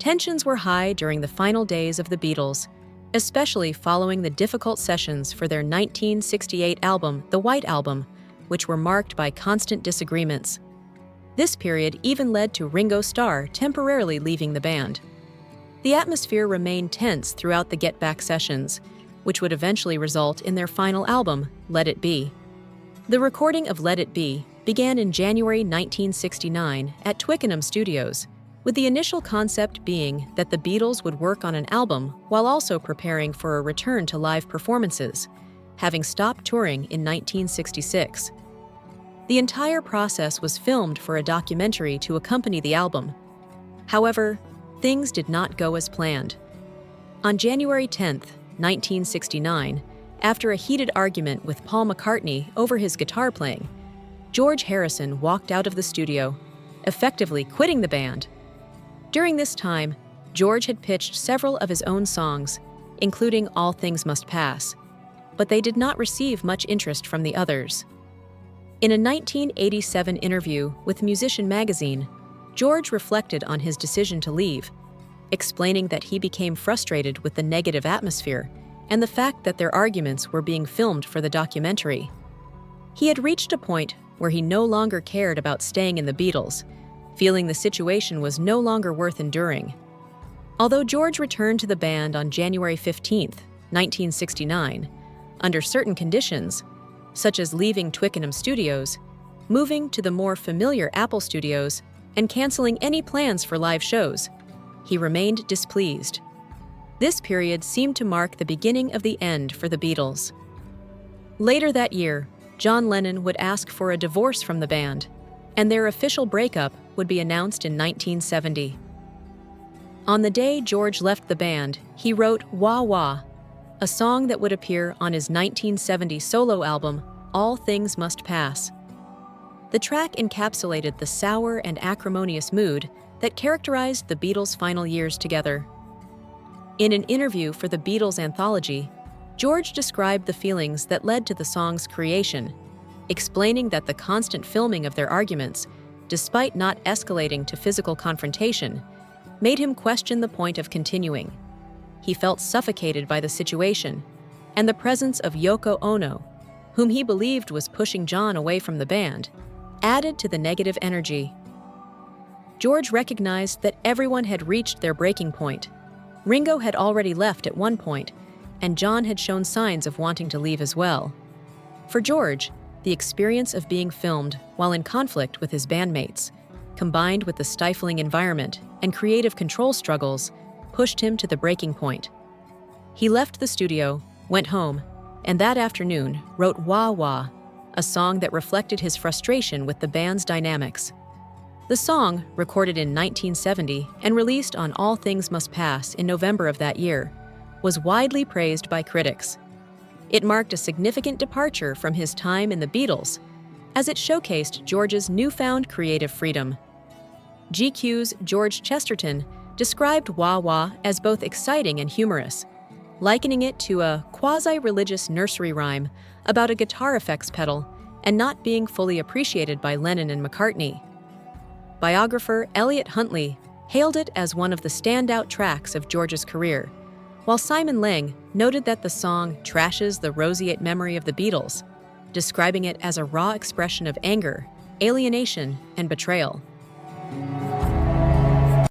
Tensions were high during the final days of the Beatles, especially following the difficult sessions for their 1968 album, The White Album, which were marked by constant disagreements. This period even led to Ringo Starr temporarily leaving the band. The atmosphere remained tense throughout the Get Back sessions, which would eventually result in their final album, Let It Be. The recording of Let It Be began in January 1969 at Twickenham Studios, with the initial concept being that the Beatles would work on an album while also preparing for a return to live performances, having stopped touring in 1966. The entire process was filmed for a documentary to accompany the album. However, things did not go as planned. On January 10, 1969, after a heated argument with Paul McCartney over his guitar playing, George Harrison walked out of the studio, effectively quitting the band. During this time, George had pitched several of his own songs, including All Things Must Pass, but they did not receive much interest from the others. In a 1987 interview with Musician magazine, George reflected on his decision to leave, explaining that he became frustrated with the negative atmosphere and the fact that their arguments were being filmed for the documentary. He had reached a point where he no longer cared about staying in the Beatles, feeling the situation was no longer worth enduring. Although George returned to the band on January 15, 1969, under certain conditions, such as leaving Twickenham Studios, moving to the more familiar Apple Studios, and canceling any plans for live shows, he remained displeased. This period seemed to mark the beginning of the end for the Beatles. Later that year, John Lennon would ask for a divorce from the band, and their official breakup would be announced in 1970. On the day George left the band, he wrote Wah Wah, a song that would appear on his 1970 solo album, All Things Must Pass. The track encapsulated the sour and acrimonious mood that characterized the Beatles' final years together. In an interview for the Beatles anthology, George described the feelings that led to the song's creation, explaining that the constant filming of their arguments, despite not escalating to physical confrontation, made him question the point of continuing. He felt suffocated by the situation, and the presence of Yoko Ono, whom he believed was pushing John away from the band, added to the negative energy. George recognized that everyone had reached their breaking point. Ringo had already left at one point, and John had shown signs of wanting to leave as well. For George, the experience of being filmed while in conflict with his bandmates, combined with the stifling environment and creative control struggles, pushed him to the breaking point. He left the studio, went home, and that afternoon wrote Wah Wah, a song that reflected his frustration with the band's dynamics. The song, recorded in 1970 and released on All Things Must Pass in November of that year, was widely praised by critics. It marked a significant departure from his time in the Beatles, as it showcased George's newfound creative freedom. GQ's George Chesterton described Wah Wah as both exciting and humorous, likening it to a quasi-religious nursery rhyme about a guitar effects pedal and not being fully appreciated by Lennon and McCartney. Biographer Elliot Huntley hailed it as one of the standout tracks of George's career, while Simon Lang noted that the song trashes the roseate memory of the Beatles, describing it as a raw expression of anger, alienation, and betrayal.